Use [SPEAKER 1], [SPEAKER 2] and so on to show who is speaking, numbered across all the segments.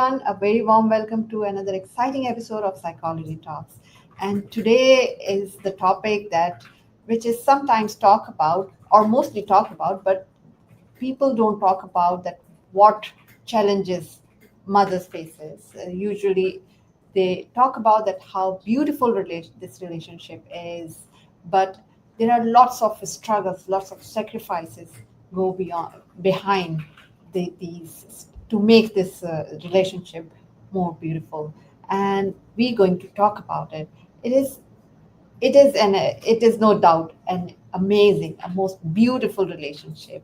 [SPEAKER 1] everyone. A very warm welcome to another exciting episode of Psychology Talks. And today is the topic that which is sometimes talked about or mostly talked about, but people don't talk about that what challenges mothers faces. Usually they talk about that how beautiful this relationship is, but there are lots of struggles, lots of sacrifices go beyond behind these to make this relationship more beautiful. And we're going to talk about it. It is no doubt an amazing, a most beautiful relationship,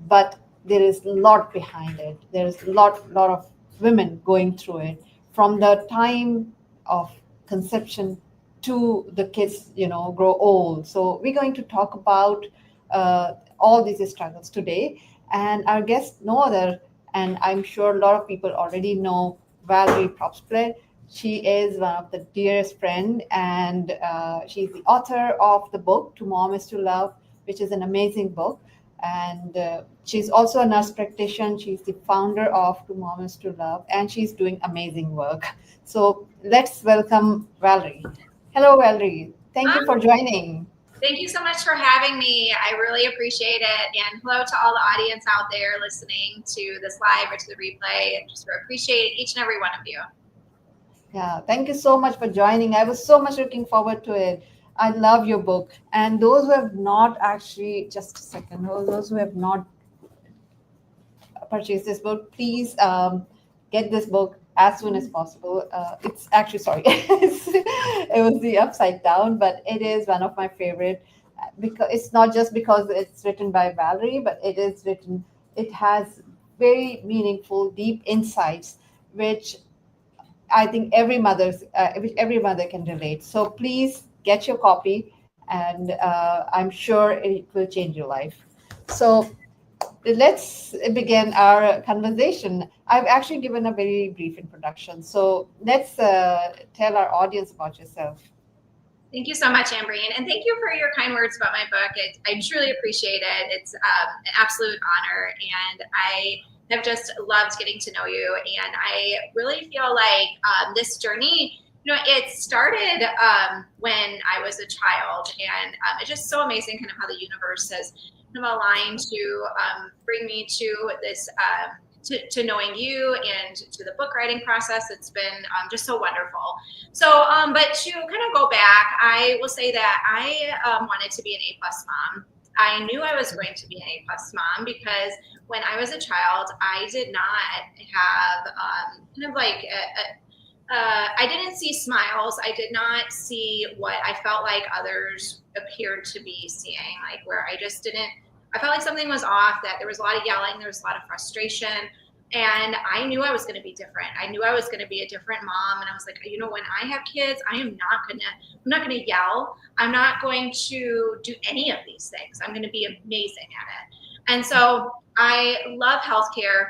[SPEAKER 1] but there is a lot behind it. There's a lot of women going through it from the time of conception to the kids, grow old. So we're going to talk about all these struggles today. And our guest, no other, and I'm sure a lot of people already know Valerie Probstfled. She is one of the dearest friend, and she's the author of the book "To Mom Is to Love," which is an amazing book. And she's also a nurse practitioner. She's the founder of "To Mom Is to Love," and she's doing amazing work. So let's welcome Valerie. Hello, Valerie. Thank you for joining.
[SPEAKER 2] Thank you so much for having me. I really appreciate it. And hello to all the audience out there listening to this live or to the replay. I just appreciate each and every one of you.
[SPEAKER 1] Yeah, thank you so much for joining. I was so much looking forward to it. I love your book. And those who have not actually, just a second, those who have not purchased this book, please get this book as soon as possible. It's actually, sorry, it was the upside down, but it is one of my favorite because it's not just because it's written by Valerie, but it has very meaningful, deep insights, which I think every mother can relate. So please get your copy, and I'm sure it will change your life. So let's begin our conversation. I've actually given a very brief introduction. So let's tell our audience about yourself.
[SPEAKER 2] Thank you so much, Ambreen. And thank you for your kind words about my book. I truly appreciate it. It's an absolute honor. And I have just loved getting to know you. And I really feel like this journey, it started when I was a child. And it's just so amazing kind of how the universe has kind of aligned to bring me to this to knowing you and to the book writing process. It's been just so wonderful. So, but to kind of go back, I will say that I wanted to be an A+ mom. I knew I was going to be an A+ mom because when I was a child, I did not have kind of like I didn't see smiles. I did not see what I felt like others appeared to be seeing, like where I just didn't. I felt like something was off, that there was a lot of yelling, there was a lot of frustration. And I knew I was going to be different. I knew I was going to be a different mom. And I was like, when I have kids, I'm not going to yell. I'm not going to do any of these things. I'm going to be amazing at it. And so I love healthcare.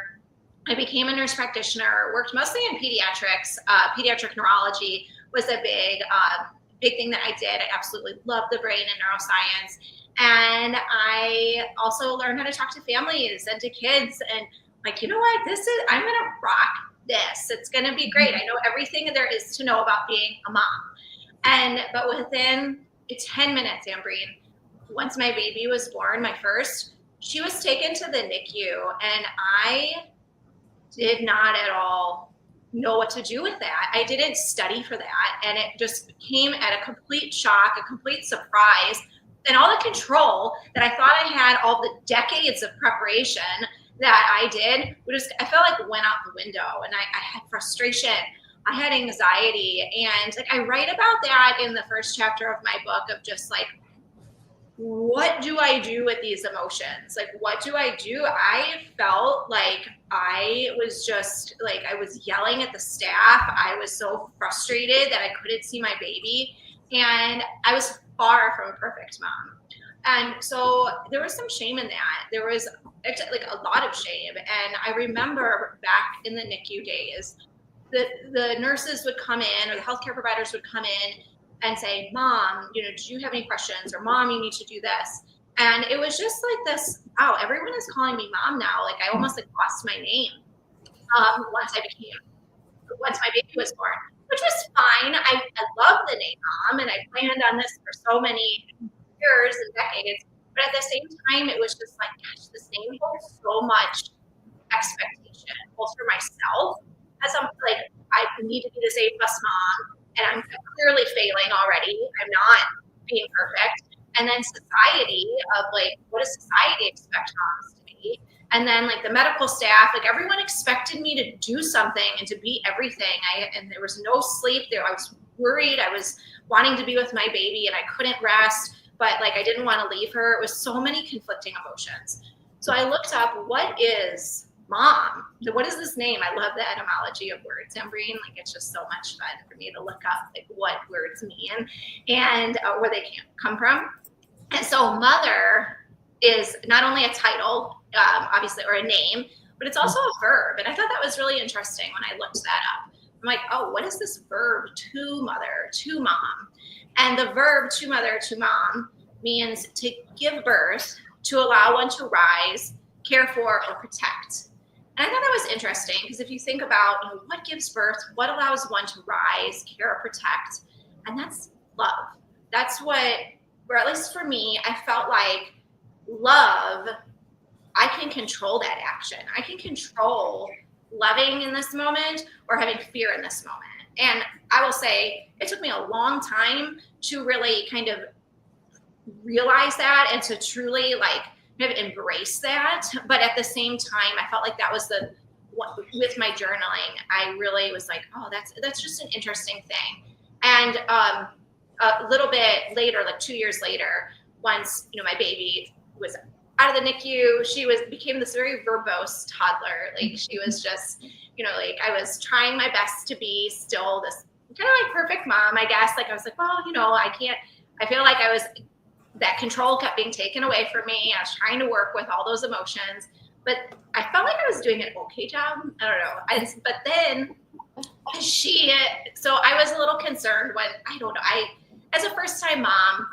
[SPEAKER 2] I became a nurse practitioner, worked mostly in pediatrics. Pediatric neurology was a big thing that I did. I absolutely love the brain and neuroscience. And I also learned how to talk to families and to kids, and like, what, I'm going to rock this. It's going to be great. I know everything there is to know about being a mom. But within 10 minutes, Ambreen, once my baby was born, my first, she was taken to the NICU, and I did not at all know what to do with that. I didn't study for that. And it just came at a complete shock, a complete surprise. And all the control that I thought I had, all the decades of preparation that I did, I felt like went out the window. And I had frustration, I had anxiety. And like, I write about that in the first chapter of my book, of just like, what do I do with these emotions? Like, what do I do? I felt like I was just like, I was yelling at the staff. I was so frustrated that I couldn't see my baby. And I was far from a perfect mom. And so there was some shame in that. There was actually like a lot of shame. And I remember back in the NICU days, the nurses would come in, or the healthcare providers would come in and say, Mom, do you have any questions? Or Mom, you need to do this. And it was just like this, wow, everyone is calling me mom now. Like I almost like lost my name once I became once my baby was born, which was fine. I love the name Mom, and I planned on this for so many years and decades. But at the same time, it was just like, gosh, this name holds so much expectation, both for myself as I'm like, I need to be this A+ mom, and I'm clearly failing already. I'm not being perfect. And then society of like, what does society expect moms to be? And then like the medical staff, like everyone expected me to do something and to be everything. And there was no sleep there. I was worried. I was wanting to be with my baby and I couldn't rest, but like I didn't want to leave her. It was so many conflicting emotions. So I looked up, what is Mom? What is this name? I love the etymology of words, Ambreen. Like it's just so much fun for me to look up like what words mean and where they can come from. And so mother is not only a title, obviously, or a name, but it's also a verb. And I thought that was really interesting when I looked that up. I'm like, oh, what is this verb? To mother, to mom. And the verb to mother, to mom means to give birth, to allow one to rise, care for, or protect. And I thought that was interesting because if you think about what gives birth, what allows one to rise, care, or protect, and that's love. That's what, or at least for me, I felt like love, I can control that action. I can control loving in this moment or having fear in this moment. And I will say it took me a long time to really kind of realize that and to truly like kind of embrace that. But at the same time, I felt like that was with my journaling, I really was like, oh, that's just an interesting thing. And a little bit later, like 2 years later, once my baby was out of the NICU, she became this very verbose toddler. Like she was just, like I was trying my best to be still this kind of like perfect mom, I guess. Like I was like, well, I feel like that control kept being taken away from me. I was trying to work with all those emotions, but I felt like I was doing an okay job. I don't know. But then so I was a little concerned when, as a first time mom,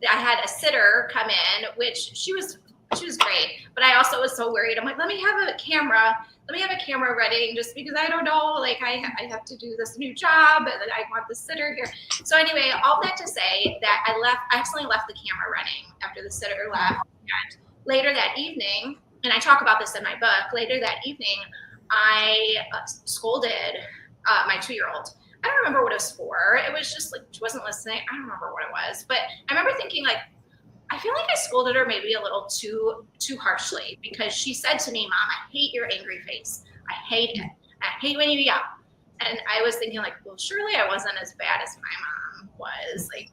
[SPEAKER 2] I had a sitter come in, which she was great, but I also was so worried. I'm like, let me have a camera ready just because I don't know, like I have to do this new job and I want the sitter here. So anyway, all that to say that I accidentally left the camera running after the sitter left. And later that evening, and I talk about this in my book, later that evening, I scolded my 2-year-old. I don't remember what it was for. It was just like, she wasn't listening. I don't remember what it was, but I remember thinking like, I feel like I scolded her maybe a little too harshly because she said to me, Mom, I hate your angry face. I hate it. I hate when you yell. And I was thinking like, well, surely I wasn't as bad as my mom was, like,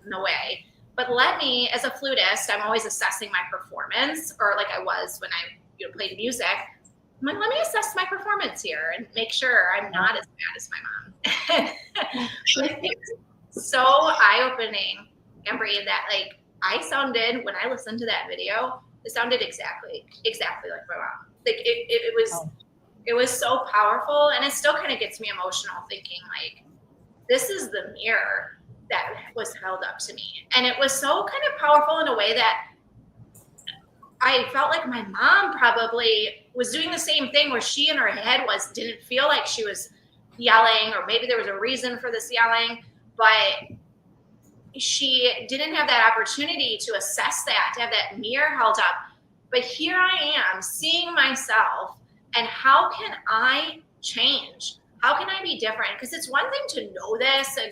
[SPEAKER 2] no way. But let me, as a flutist, I'm always assessing my performance, or like I was when I played music. I'm like, let me assess my performance here and make sure I'm not as bad as my mom. It was so eye-opening, Ambreen, that like I sounded, when I listened to that video, it sounded exactly like my mom. Like it was so powerful, and it still kind of gets me emotional thinking like, this is the mirror that was held up to me. And it was so kind of powerful in a way that I felt like my mom probably was doing the same thing, where she in her head didn't feel like she was yelling, or maybe there was a reason for this yelling, but she didn't have that opportunity to assess that, to have that mirror held up. But here I am seeing myself, and how can I change? How can I be different? Because it's one thing to know this and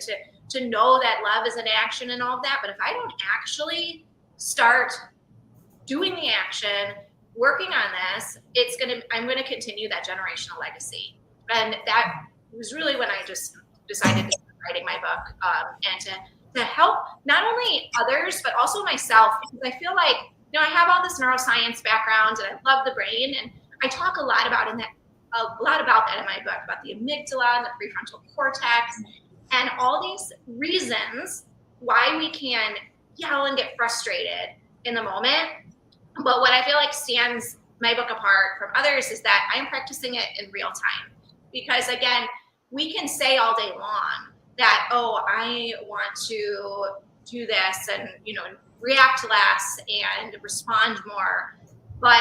[SPEAKER 2] to know that love is an action and all of that, but if I don't actually start doing the action, working on this, I'm gonna continue that generational legacy. And that was really when I just decided to start writing my book, and to help not only others, but also myself, because I feel like, I have all this neuroscience background and I love the brain, and I talk a lot about that in my book, about the amygdala and the prefrontal cortex and all these reasons why we can yell and get frustrated in the moment. But what I feel like stands my book apart from others is that I am practicing it in real time. Because again, we can say all day long that, oh, I want to do this and, react less and respond more. But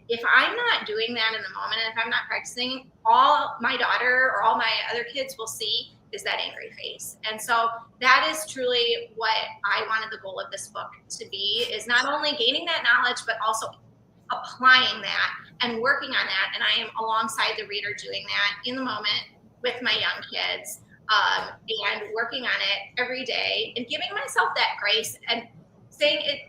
[SPEAKER 2] if I'm not doing that in the moment, and if I'm not practicing, all my daughter or all my other kids will see is that angry face. And so that is truly what I wanted the goal of this book to be, is not only gaining that knowledge, but also applying that and working on that. And I am alongside the reader doing that in the moment with my young kids, and working on it every day and giving myself that grace and saying it,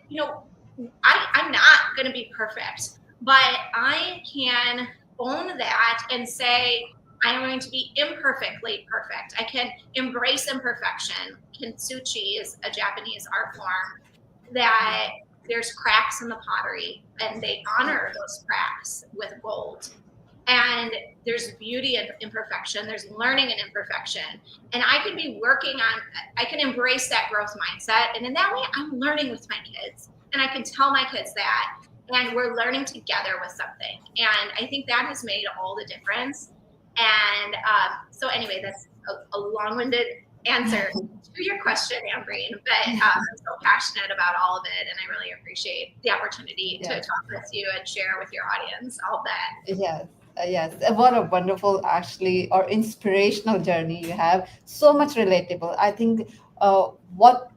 [SPEAKER 2] I'm not going to be perfect, but I can own that and say, I am going to be imperfectly perfect. I can embrace imperfection. Kintsugi is a Japanese art form that there's cracks in the pottery, and they honor those cracks with gold. And there's beauty in imperfection, there's learning in imperfection. And I can be working on, I can embrace that growth mindset. And in that way, I'm learning with my kids. And I can tell my kids that. And we're learning together with something. And I think that has made all the difference. And so, anyway, that's a long winded answer to your question, Ambreen. But I'm so passionate about all of it. And I really appreciate the opportunity to talk with you and share with your audience all that.
[SPEAKER 1] Yes. Yes, what a wonderful, actually, or inspirational journey you have. So much relatable. I think what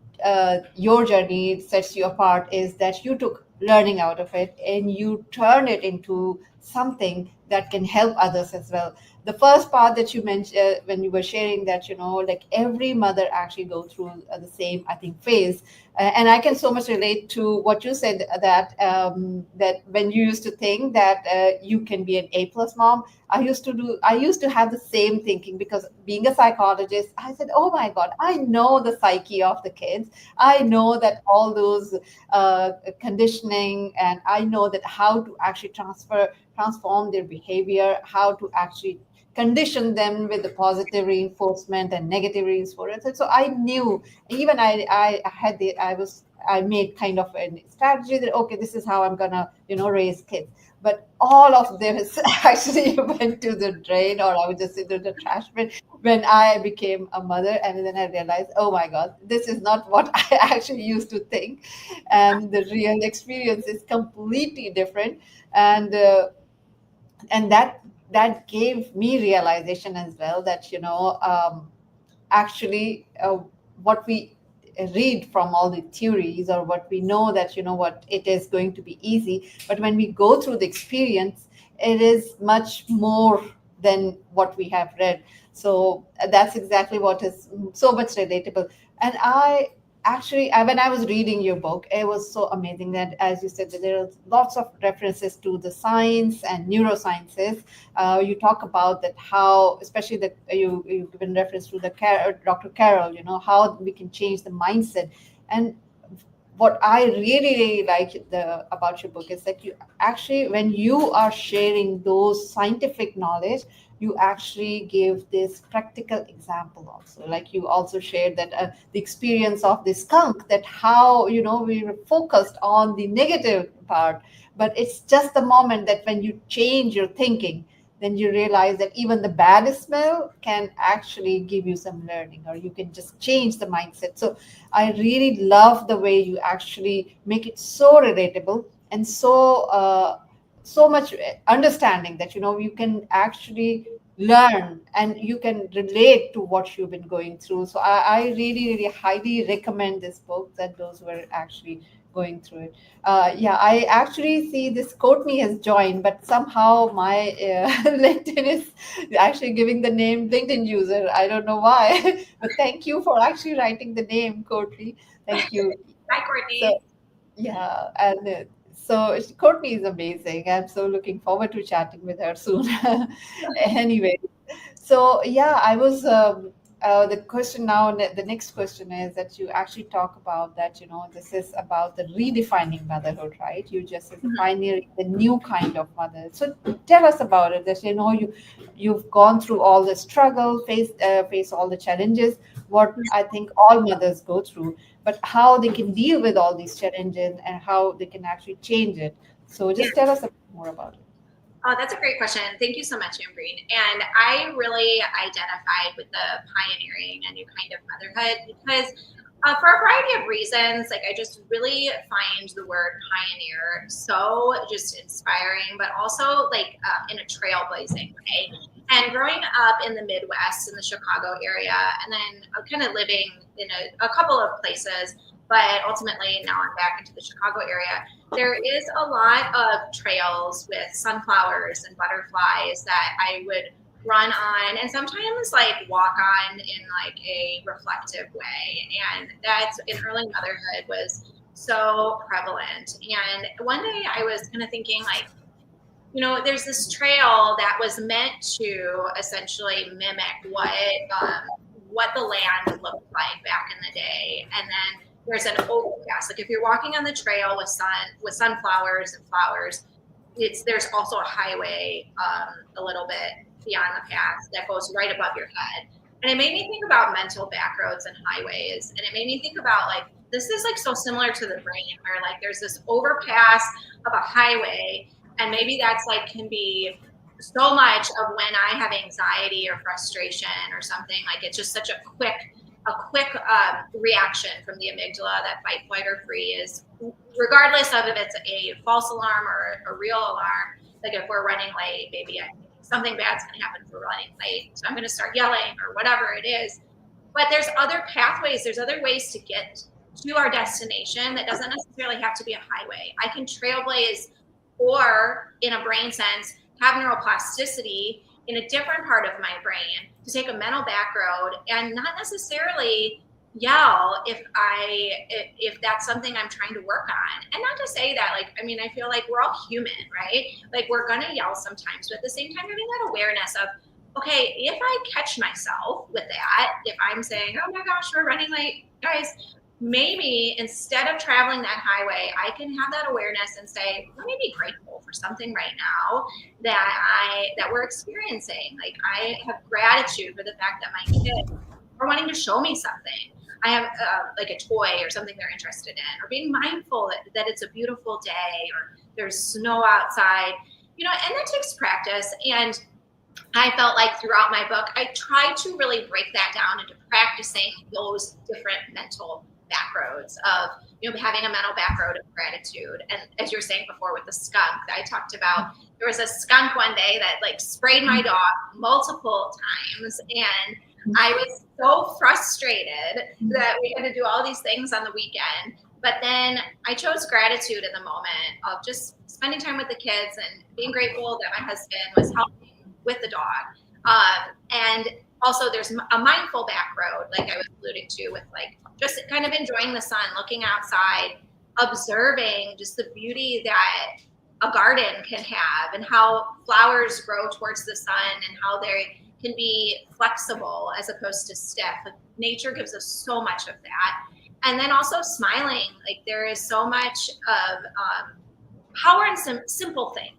[SPEAKER 1] your journey sets you apart is that you took learning out of it and you turn it into something that can help others as well. The first part that you mentioned when you were sharing that, like every mother actually go through the same, I think, phase. And I can so much relate to what you said, that when you used to think that you can be an A+ mom, I used to have the same thinking, because being a psychologist, I said, oh my God, I know the psyche of the kids. I know that all those conditioning, and I know that how to actually transform their behavior, how to actually condition them with the positive reinforcement and negative reinforcement. So I knew, even I made kind of a strategy that, okay, this is how I'm gonna, raise kids. But all of this actually went to the drain, or I would just say to the trash bin, when I became a mother. And then I realized, oh my God, this is not what I actually used to think. And the real experience is completely different. And that gave me realization as well, that actually what we read from all the theories, or what we know, that what it is going to be easy, but when we go through the experience, it is much more than what we have read. So that's exactly what is so much relatable. And when I was reading your book, it was so amazing that, as you said, that there are lots of references to the science and neurosciences. You talk about that, how, especially that you given reference to the Dr. Carroll, how we can change the mindset. And what I really, really like about your book is that you actually, when you are sharing those scientific knowledge, you actually give this practical example also. Like you also shared that the experience of the skunk, that how, we were focused on the negative part, but it's just the moment that when you change your thinking, then you realize that even the bad smell can actually give you some learning, or you can just change the mindset. So I really love the way you actually make it so relatable, and so much understanding, that you can actually learn and you can relate to what you've been going through. So I really, really highly recommend this book, that those who are actually going through it. Yeah, I actually see this Courtney has joined, but somehow my LinkedIn is actually giving the name LinkedIn user. I don't know why, but thank you for actually writing the name, Courtney. Thank you.
[SPEAKER 2] Hi, Courtney.
[SPEAKER 1] So yeah, and so Courtney is amazing. I'm so looking forward to chatting with her soon. Anyway, so yeah, I was the question now. The next question is that you actually talk about that. This is about the redefining motherhood, right? You just as a
[SPEAKER 2] Mhm.
[SPEAKER 1] pioneering the new kind of mother. So tell us about it. That you've gone through all the struggle, face all the challenges. What I think all mothers go through, but how they can deal with all these challenges and how they can actually change it. So
[SPEAKER 2] Yeah.
[SPEAKER 1] just tell us a bit more about it.
[SPEAKER 2] Oh, that's a great question. Thank you so much, Ambreen. And I really identified with the pioneering a new kind of motherhood, because For a variety of reasons, like I just really find the word pioneer so just inspiring, but also like in a trailblazing way. And growing up in the Midwest, in the Chicago area, and then kind of living in a couple of places, but ultimately now I'm back into the Chicago area. There is a lot of trails with sunflowers and butterflies that I would run on and sometimes like walk on in like a reflective way. And that's in early motherhood was so prevalent. And one day I was kind of thinking like, there's this trail that was meant to essentially mimic what the land looked like back in the day. And then there's an overpass. Like if you're walking on the trail with sunflowers and flowers, there's also a highway a little bit beyond the path that goes right above your head. And it made me think about mental back roads and highways. And it made me think about like, this is like so similar to the brain where like there's this overpass of a highway. And maybe that's like can be so much of when I have anxiety or frustration or something, like it's just such a quick reaction from the amygdala that fight, flight, or free is, regardless of if it's a false alarm or a real alarm. Like if we're running late, maybe something bad's going to happen if we're running late. So I'm going to start yelling or whatever it is. But there's other pathways. There's other ways to get to our destination that doesn't necessarily have to be a highway. I can trailblaze or, in a brain sense, have neuroplasticity in a different part of my brain to take a mental back road and not necessarily yell if that's something I'm trying to work on. And not to say that, like, I mean, I feel like we're all human, right? Like we're going to yell sometimes, but at the same time, having that awareness of, okay, if I catch myself with that, if I'm saying, oh my gosh, we're running late, guys, maybe instead of traveling that highway, I can have that awareness and say, let me be grateful for something right now that we're experiencing. Like I have gratitude for the fact that my kids are wanting to show me something. I have like a toy or something they're interested in, or being mindful that it's a beautiful day or there's snow outside, and that takes practice. And I felt like throughout my book, I tried to really break that down into practicing those different mental back roads of, having a mental back road of gratitude. And as you were saying before with the skunk, I talked about, there was a skunk one day that like sprayed my dog multiple times. And I was so frustrated that we had to do all these things on the weekend. But then I chose gratitude in the moment of just spending time with the kids and being grateful that my husband was helping with the dog. And also there's a mindful back road, like I was alluding to, with like just kind of enjoying the sun, looking outside, observing just the beauty that a garden can have and how flowers grow towards the sun and how they can be flexible as opposed to stiff. Like nature gives us so much of that. And then also smiling, like there is so much of power in some simple things.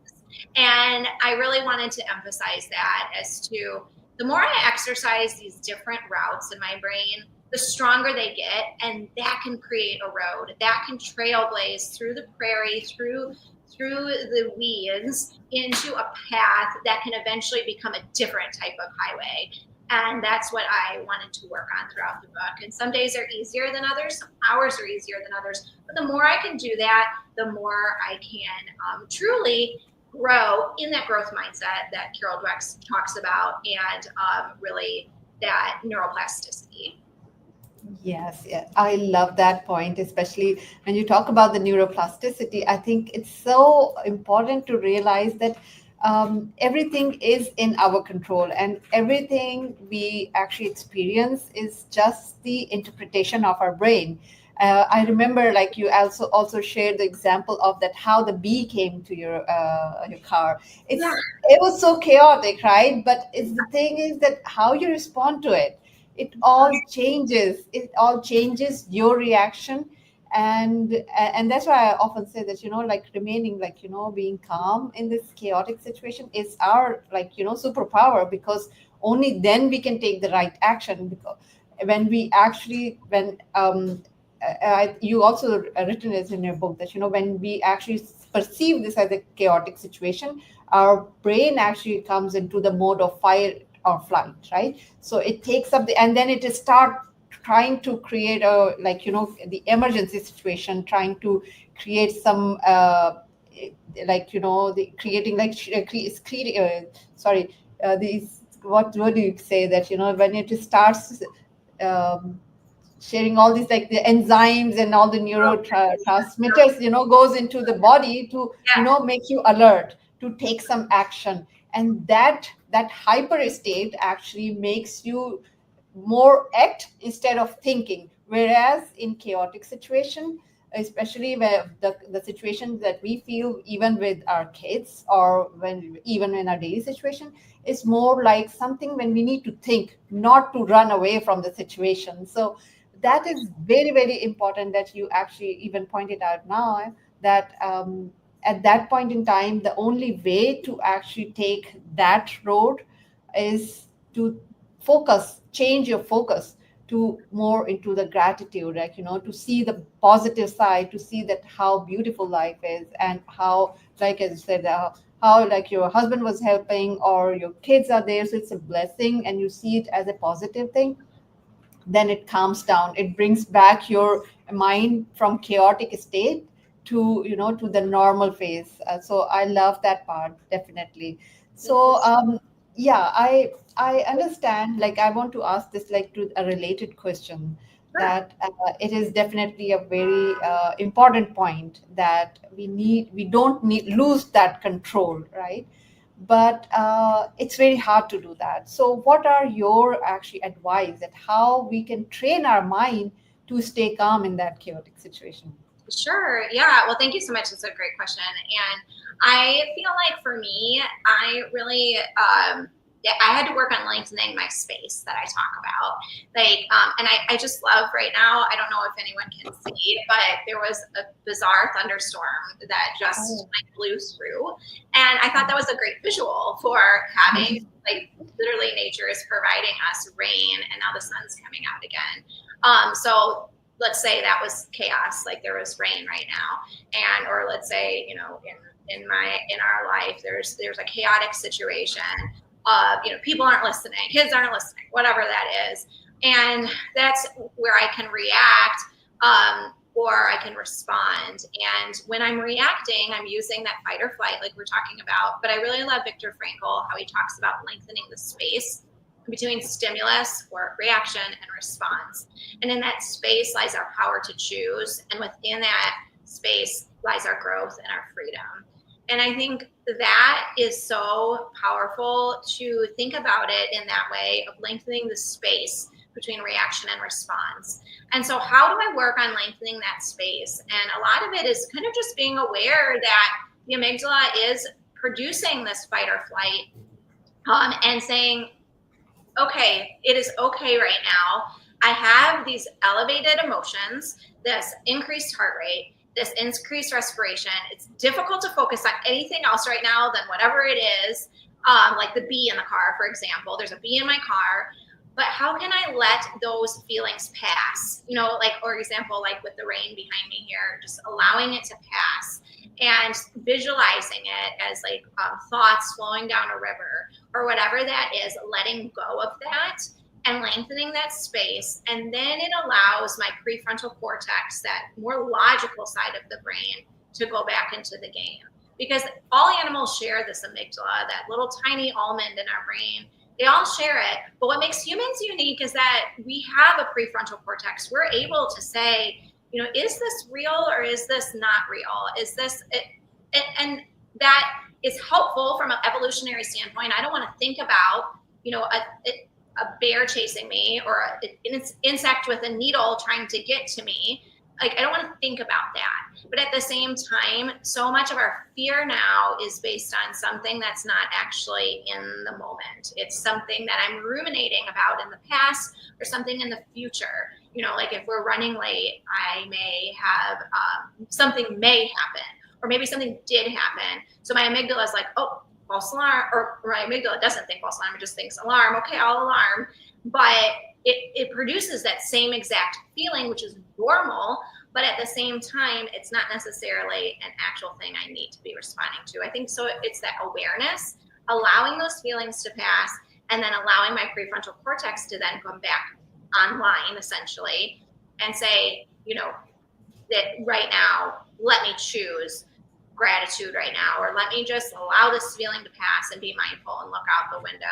[SPEAKER 2] And I really wanted to emphasize that as to the more I exercise these different routes in my brain, the stronger they get. And that can create a road that can trailblaze through the prairie, through the weeds into a path that can eventually become a different type of highway. And that's what I wanted to work on throughout the book. And some days are easier than others, some hours are easier than others. But the more I can do that, the more I can truly grow in that growth mindset that Carol Dweck talks about, and really that neuroplasticity.
[SPEAKER 1] Yes, yeah, I love that point, especially when you talk about the neuroplasticity. I think it's so important to realize that everything is in our control, and everything we actually experience is just the interpretation of our brain. I remember, like you also shared the example of that how the bee came to your car. It was so chaotic, right? But the thing is that how you respond to it. It all changes. It all changes your reaction, and that's why I often say that like remaining being calm in this chaotic situation is our superpower, because only then we can take the right action. Because when we actually you also written this in your book that when we actually perceive this as a chaotic situation, our brain actually comes into the mode of fight or flight, right? So it takes up and then it start trying to create a, like, the emergency situation, trying to create some like, the creating like sorry, these, what do you say, that when it starts um, sharing all these, like the enzymes and all the neurotransmitters, goes into the body to,
[SPEAKER 2] Yeah.
[SPEAKER 1] make you alert to take some action. And that hyper state actually makes you more act instead of thinking. Whereas in chaotic situation, especially where the situations that we feel, even with our kids, or even in our daily situation, is more like something when we need to think, not to run away from the situation. So that is very, very important that you actually even pointed out now, that at that point in time, the only way to actually take that road is to change your focus to more into the gratitude, like, to see the positive side, to see that how beautiful life is, and how, like as I said, how like your husband was helping, or your kids are there, so it's a blessing, and you see it as a positive thing. Then it calms down, it brings back your mind from chaotic state to, to the normal phase. So I love that part, definitely.
[SPEAKER 2] Thank you.
[SPEAKER 1] So yeah, I understand, like I want to ask this, like, to a related question,
[SPEAKER 2] Sure.
[SPEAKER 1] that it is definitely a very important point, that we don't need lose that control, right? But it's very hard to do that. So what are your actually advice that how we can train our mind to stay calm in that chaotic situation?
[SPEAKER 2] Sure. Yeah. Well, thank you so much. It's a great question. And I feel like for me, I really, yeah, I had to work on lengthening my space that I talk about. Like, and I just love right now, I don't know if anyone can see, but there was a bizarre thunderstorm that just
[SPEAKER 1] Oh.
[SPEAKER 2] like blew through. And I thought that was a great visual for having, like, literally nature is providing us rain, and now the sun's coming out again. So let's say that was chaos, like there was rain right now, and or let's say, in our life there's a chaotic situation. People aren't listening, kids aren't listening, whatever that is. And that's where I can react, or I can respond. And when I'm reacting, I'm using that fight or flight, like we're talking about. But I really love Viktor Frankl, how he talks about lengthening the space between stimulus or reaction and response. And in that space lies our power to choose. And within that space lies our growth and our freedom. And I think that is so powerful to think about it in that way of lengthening the space between reaction and response. And so, how do I work on lengthening that space? And a lot of it is kind of just being aware that the amygdala is producing this fight or flight, and saying, okay, it is okay right now. I have these elevated emotions, this increased heart rate, this increased respiration. It's difficult to focus on anything else right now than whatever it is, like the bee in the car, for example. There's a bee in my car, but how can I let those feelings pass? Like, for example, like with the rain behind me here, just allowing it to pass and visualizing it as like thoughts flowing down a river or whatever that is, letting go of that and lengthening that space. And then it allows my prefrontal cortex, that more logical side of the brain, to go back into the game. Because all animals share this amygdala, that little tiny almond in our brain. They all share it. But what makes humans unique is that we have a prefrontal cortex. We're able to say, is this real or is this not real? Is this it? And that is helpful from an evolutionary standpoint. I don't want to think about, a bear chasing me, or an insect with a needle trying to get to me. Like, I don't want to think about that. But at the same time, so much of our fear now is based on something that's not actually in the moment. It's something that I'm ruminating about in the past, or something in the future. Like if we're running late, I may have something may happen, or maybe something did happen. So my amygdala is like, oh, false alarm, or my amygdala doesn't think false alarm, it just thinks alarm. Okay, I'll alarm. But it produces that same exact feeling, which is normal, but at the same time, it's not necessarily an actual thing I need to be responding to. I think so. It's that awareness, allowing those feelings to pass, and then allowing my prefrontal cortex to then come back online essentially and say, that right now, let me choose gratitude right now, or let me just allow this feeling to pass and be mindful and look out the window.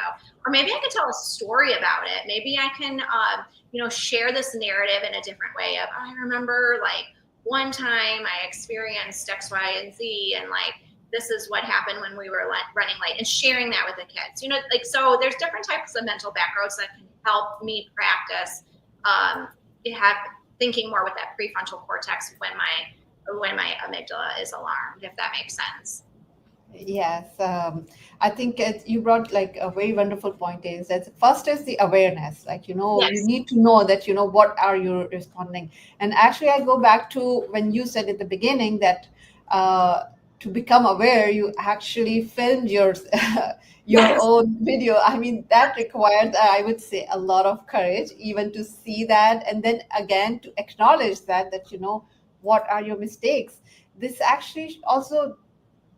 [SPEAKER 2] Or maybe I could tell a story about it. Maybe I can, share this narrative in a different way of, I remember like one time I experienced X, Y, and Z, and like, this is what happened when we were running late, and sharing that with the kids, so there's different types of mental backgrounds that can help me practice, have thinking more with that prefrontal cortex when my amygdala is alarmed, if that makes sense.
[SPEAKER 1] Yes, I think you brought like a very wonderful point is that first is the awareness. Like, you
[SPEAKER 2] Yes.
[SPEAKER 1] need to know that, what are you responding. And actually, I go back to when you said at the beginning that to become aware, you actually filmed your
[SPEAKER 2] Yes.
[SPEAKER 1] own video. I mean, that requires, I would say, a lot of courage, even to see that. And then again, to acknowledge that, what are your mistakes. This actually also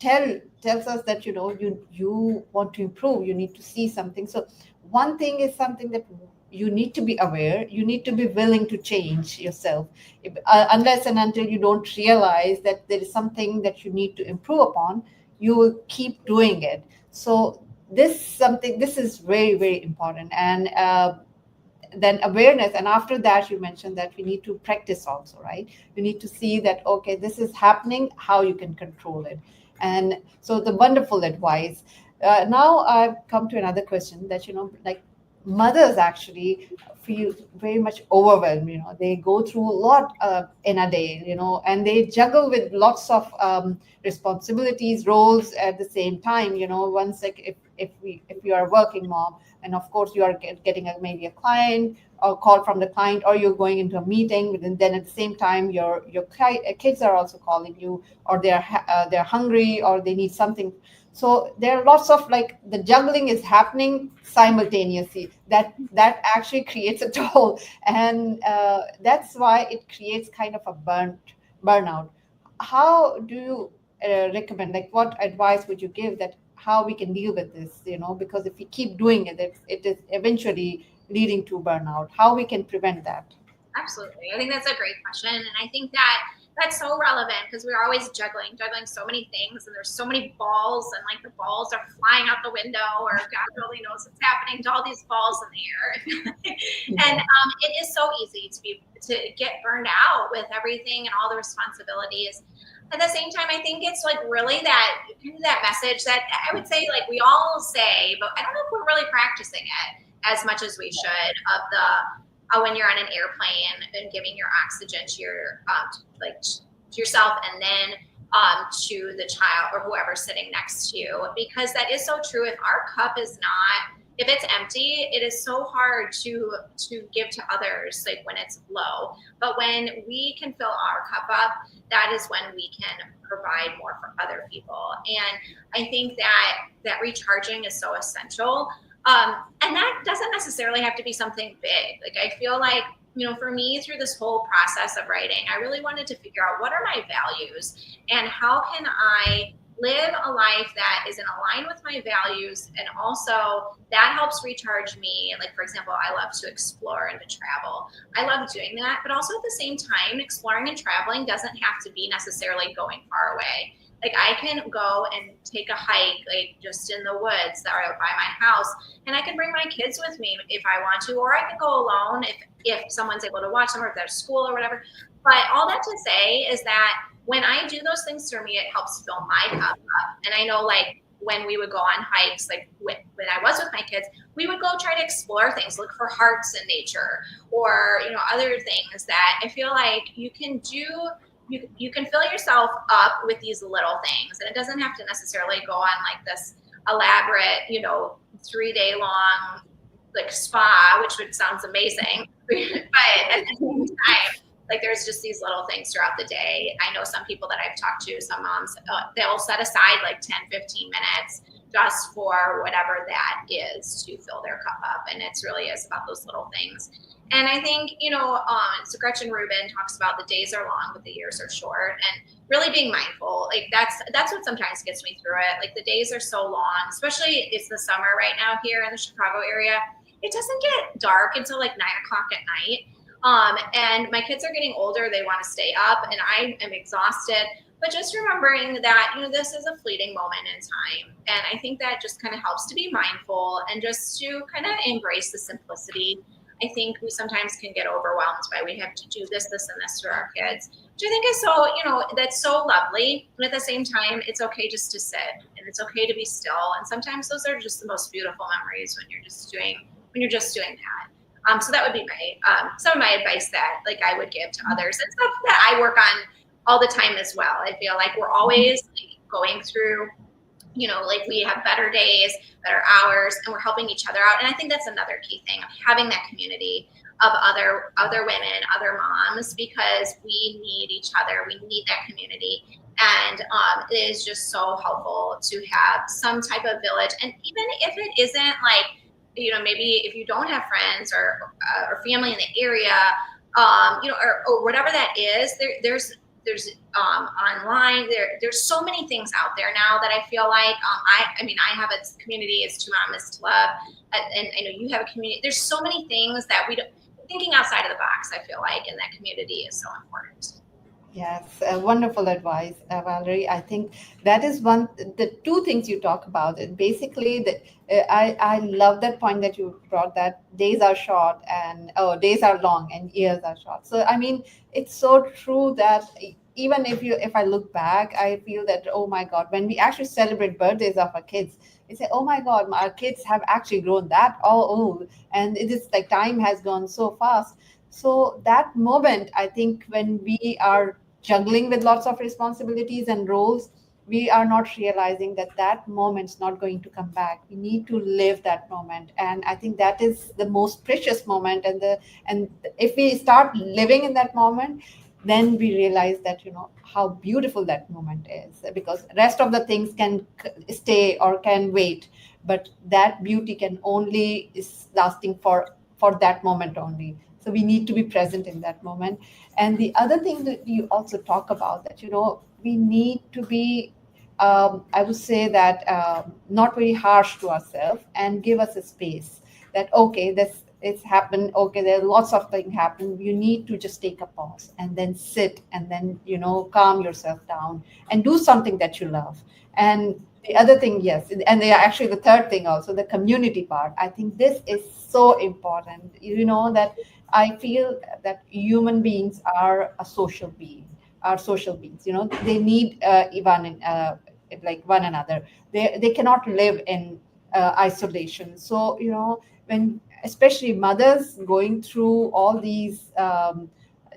[SPEAKER 1] tells us that you want to improve, you need to see something. So one thing is something that you need to be aware, you need to be willing to change yourself. Unless and until you don't realize that there is something that you need to improve upon, you will keep doing it. So this is very, very important. And then awareness, and after that you mentioned that we need to practice also, right? You need to see that, okay, this is happening, how you can control it. And so the wonderful advice. Now I've come to another question that, like, mothers actually feel very much overwhelmed. They go through a lot in a day, and they juggle with lots of responsibilities, roles at the same time. Once, like, if you are a working mom, and of course you are getting maybe a client or call from the client, or you're going into a meeting, and then at the same time your kids are also calling you, or they're hungry, or they need something. So there are lots of, like, the juggling is happening simultaneously. That actually creates a toll, and that's why it creates kind of a burnout. How do you recommend, like, what advice would you give that how we can deal with this, because if we keep doing it, it is eventually leading to burnout. How we can prevent that?
[SPEAKER 2] Absolutely. I think that's a great question. And I think that that's so relevant because we're always juggling so many things, and there's so many balls, and like the balls are flying out the window, or God only knows what's happening to all these balls in the air. And
[SPEAKER 1] Yeah.
[SPEAKER 2] it is so easy to get burned out with everything and all the responsibilities. At the same time, I think it's like really that message that I would say, like, we all say, but I don't know if we're really practicing it as much as we should, of the when you're on an airplane and giving your oxygen to your to yourself, and then to the child or whoever's sitting next to you, because that is so true. If our cup is not, if it's empty, it is so hard to give to others, like when it's low. But when we can fill our cup up, that is when we can provide more for other people. And I think that recharging is so essential. And that doesn't necessarily have to be something big. Like, I feel like, for me, through this whole process of writing, I really wanted to figure out what are my values and how can I live a life that is in line with my values, and also that helps recharge me. Like, for example, I love to explore and to travel. I love doing that, but also at the same time, exploring and traveling doesn't have to be necessarily going far away. Like, I can go and take a hike, like just in the woods that are by my house, and I can bring my kids with me if I want to, or I can go alone if someone's able to watch them, or if they're at school or whatever. But all that to say is that when I do those things for me, it helps fill my cup up. And I know, like, when we would go on hikes, like when I was with my kids, we would go try to explore things, look for hearts in nature, or other things that I feel like you can do. You can fill yourself up with these little things, and it doesn't have to necessarily go on like this elaborate 3-day long like spa, which would sounds amazing. But at the same time, like, there's just these little things throughout the day. I know some people that I've talked to, some moms, they'll set aside like 10-15 minutes just for whatever that is to fill their cup up, and it really is about those little things. And I think, so Gretchen Rubin talks about the days are long, but the years are short, and really being mindful. Like, that's what sometimes gets me through it. Like, the days are so long, especially it's the summer right now here in the Chicago area. it doesn't get dark until like 9 o'clock at night. And my kids are getting older. They want to stay up and I am exhausted. But just remembering that, this is a fleeting moment in time. And I think that just kind of helps to be mindful and just to kind of embrace the simplicity. I think we sometimes can get overwhelmed by we have to do this, this, and this to our kids, which I think is so, that's so lovely. But at the same time, it's okay just to sit and it's okay to be still. And sometimes those are just the most beautiful memories when you're just doing that. So that would be my some of my advice that like I would give to others and stuff that I work on all the time as well. I feel like we're always going through, like we have better days, better hours, and we're helping each other out. And I think that's another key thing of having that community of other women, other moms, because we need each other. We need that community. And it is just so helpful to have some type of village. And even if it isn't like, maybe if you don't have friends or family in the area, or whatever that is, there's online, there's so many things out there now that I feel like I have a community. It's To Mom is to Love, and I know you have a community. There's so many things that we don't thinking outside of the box. I feel like, and that community is so important.
[SPEAKER 1] Yes, wonderful advice, Valerie. I think that is the two things you talk about. It basically, I love that point that you brought, that days are short and days are long and years are short. So I mean, it's so true that even if I look back, I feel that, oh my God, when we actually celebrate birthdays of our kids, we say, oh my God, our kids have actually grown that all old, and it is like time has gone so fast. So that moment, I think, when we are juggling with lots of responsibilities and roles, we are not realizing that that moment's not going to come back. We need to live that moment, and I think that is the most precious moment. And if we start living in that moment, then we realize that how beautiful that moment is, because rest of the things can stay or can wait, but that beauty can only is lasting for that moment only. So we need to be present in that moment. And the other thing that you also talk about, that we need to be, I would say that, not very harsh to ourselves, and give us a space that, okay, this it's happened, okay, there are lots of things happen, you need to just take a pause and then sit and then calm yourself down and do something that you love. And the other thing, yes, and they are actually the third thing also, the community part. I think this is so important, that I feel that human beings are a social being, are social beings. They need like one another. They cannot live in isolation. So when especially mothers going through all these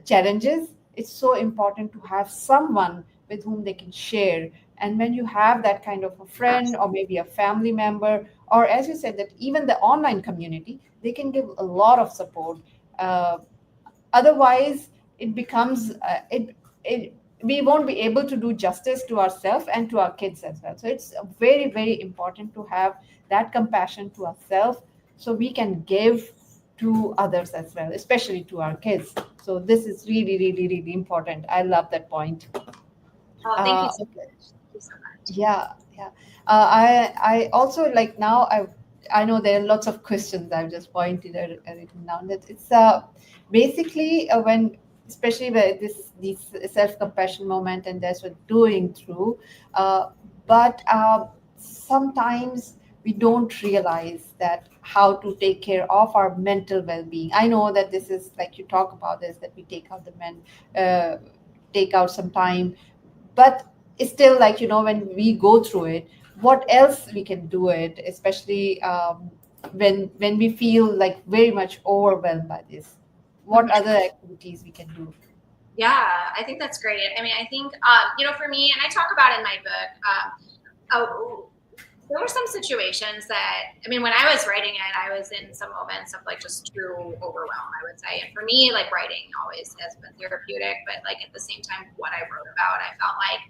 [SPEAKER 1] challenges, it's so important to have someone with whom they can share. And when you have that kind of a friend or maybe a family member, or as you said, that even the online community, they can give a lot of support. uh, Otherwise it becomes it we won't be able to do justice to ourselves and to our kids as well. So it's very, very important to have that compassion to ourselves, so we can give to others as well, especially to our kids. So this is really, really, really important. I love that point.
[SPEAKER 2] Oh, thank you so
[SPEAKER 1] Okay.
[SPEAKER 2] much. Thank you so much.
[SPEAKER 1] Yeah, yeah. I also, like, now I know there are lots of questions I've just pointed at it down. That it's basically when, especially where these self compassion moment, and that's what doing through. But sometimes we don't realize that how to take care of our mental well being. I know that this is like you talk about this, that we take out the men, uh, take out some time, but it's still like when we go through it, what else we can do it, especially when we feel like very much overwhelmed by this, what
[SPEAKER 2] Mhm.
[SPEAKER 1] other activities we can do.
[SPEAKER 2] Yeah, I think that's great. I mean, I think, for me, and I talk about it in my book, oh, there were some situations that, I mean, when I was writing it, I was in some moments of like just true overwhelm, I would say. And for me, like writing always has been therapeutic, but like at the same time, what I wrote about, I felt like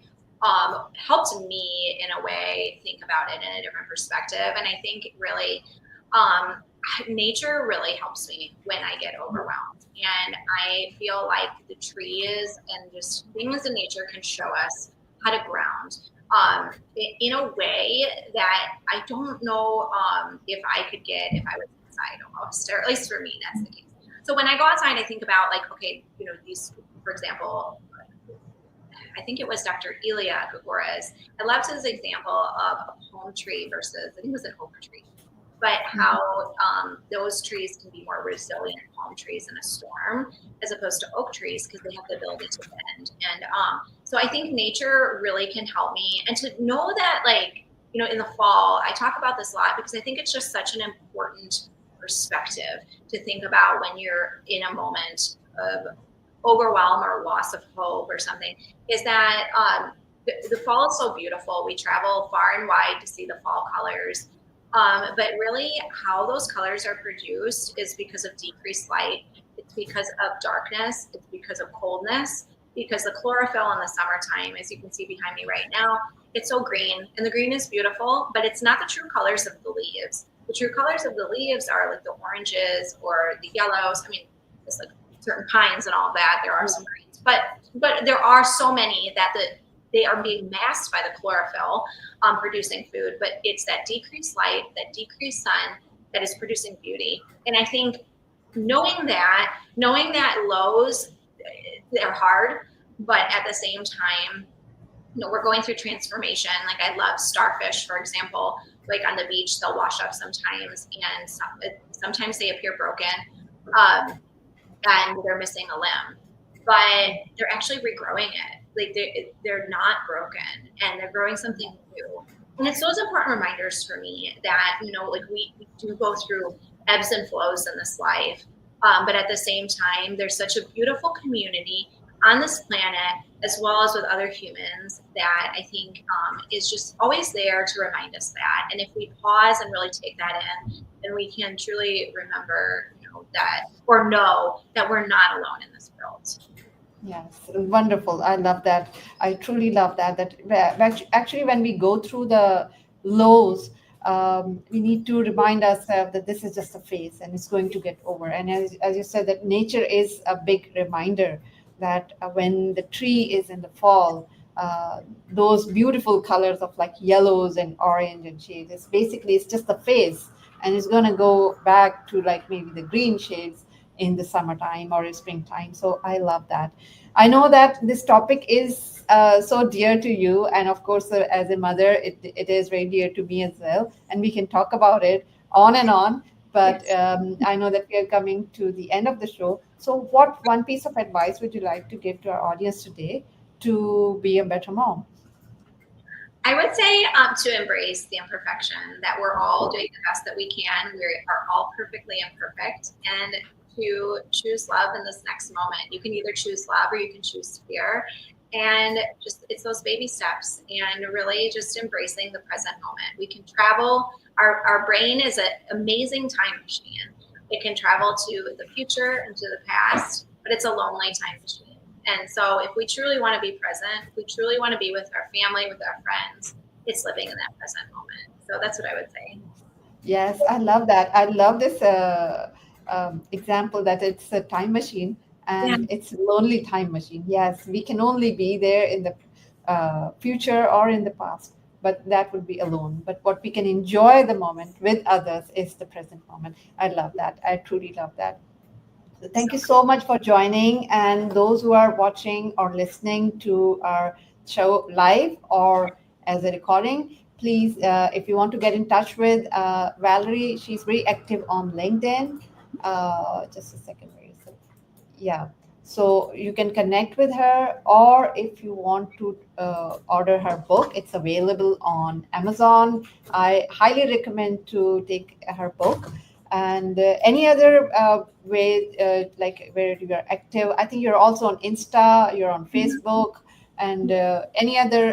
[SPEAKER 2] helped me in a way think about it in a different perspective. And I think really, um, nature really helps me when I get overwhelmed. And I feel like the trees and just things in nature can show us how to ground in a way that I don't know if I could get if I was in outside almost, or at least for me, that's the case. So when I go outside, I think about like, okay, these, for example, I think it was Dr. Elia Gregores. I loved his example of a palm tree versus, I think it was an oak tree, but how those trees can be more resilient, palm trees in a storm, as opposed to oak trees because they have the ability to bend. And so I think nature really can help me. And to know that, like, in the fall, I talk about this a lot because I think it's just such an important perspective to think about when you're in a moment of overwhelm or loss of hope or something, is that the fall is so beautiful. We travel far and wide to see the fall colors. But really how those colors are produced is because of decreased light. It's because of darkness. It's because of coldness, because the chlorophyll in the summertime, as you can see behind me right now, it's so green, and the green is beautiful, but it's not the true colors of the leaves. The true colors of the leaves are like the oranges or the yellows. I mean, it's like certain pines and all that. There are some greens, but there are so many that they are being masked by the chlorophyll producing food, but it's that decreased light, that decreased sun that is producing beauty. And I think knowing that lows, they're hard, but at the same time, we're going through transformation. Like I love starfish, for example, like on the beach, they'll wash up sometimes, and sometimes they appear broken and they're missing a limb, but they're actually regrowing it. Like they're not broken, and they're growing something new. And it's those important reminders for me that, like we do go through ebbs and flows in this life. But at the same time, there's such a beautiful community on this planet, as well as with other humans, that I think is just always there to remind us that. And if we pause and really take that in, then we can truly remember, that, or know that we're not alone in this world.
[SPEAKER 1] Yes, wonderful. I love that. I truly love that. Actually, when we go through the lows, we need to remind ourselves that this is just a phase and it's going to get over. And as you said, that nature is a big reminder that when the tree is in the fall, those beautiful colors of like yellows and orange and shades, it's just a phase, and it's going to go back to like maybe the green shades in the summertime or in springtime. So I love that. I know that this topic is so dear to you, and of course, as a mother, it is very dear to me as well. And we can talk about it on and on. But I know that we are coming to the end of the show. So, what one piece of advice would you like to give to our audience today to be a better mom?
[SPEAKER 2] I would say to embrace the imperfection, that we're all doing the best that we can. We are all perfectly imperfect, and to choose love in this next moment. You can either choose love or you can choose fear. And it's those baby steps, and really just embracing the present moment. We can travel. Our brain is an amazing time machine. It can travel to the future and to the past, but it's a lonely time machine. And so if we truly want to be present, if we truly want to be with our family, with our friends, it's living in that present moment. So that's what I would say.
[SPEAKER 1] Yes, I love that. I love this example that it's a time machine
[SPEAKER 2] Yeah.
[SPEAKER 1] and it's a lonely time machine. Yes, we can only be there in the future or in the past, but that would be alone. But what we can enjoy the moment with others is the present moment. I love that. I truly love that. So thank you so much for joining. And those who are watching or listening to our show live or as a recording, please, if you want to get in touch with Valerie, she's very active on LinkedIn. Just a second, where is it? Yeah. So you can connect with her, or if you want to order her book, it's available on Amazon. I highly recommend to take her book. And any other way, like where you are active? I think you're also on Insta, you're on Facebook, and any other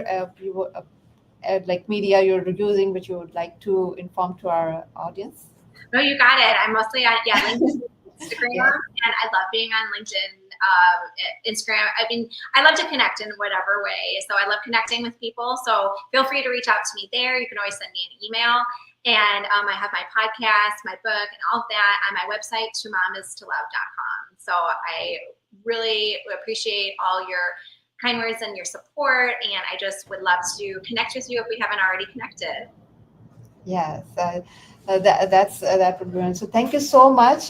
[SPEAKER 1] like media you're using, which you would like to inform to our audience?
[SPEAKER 2] No, you got it. I'm mostly on LinkedIn, Instagram,
[SPEAKER 1] Yes.
[SPEAKER 2] and I love being on LinkedIn, Instagram. I mean, I love to connect in whatever way. So I love connecting with people. So feel free to reach out to me there. You can always send me an email. And I have my podcast, my book, and all of that on my website, tomomistolove.com. So I really appreciate all your kind words and your support. And I just would love to connect with you if we haven't already connected.
[SPEAKER 1] Yes, that would be one. So thank you so much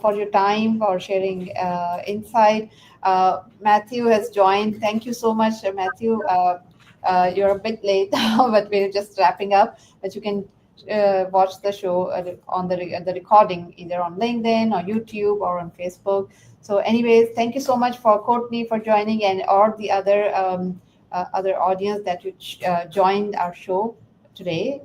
[SPEAKER 1] for your time, for sharing insight. Matthew has joined. Thank you so much, Matthew. You're a bit late, but we're just wrapping up. But you can watch the show on the recording either on LinkedIn or YouTube or on Facebook. So, anyways, thank you so much for Courtney for joining and or the other audience that joined our show today.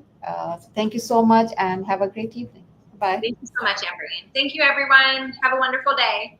[SPEAKER 1] Thank you so much and have a great evening. Bye.
[SPEAKER 2] Thank you so much, Amberine. Thank you, everyone. Have a wonderful day.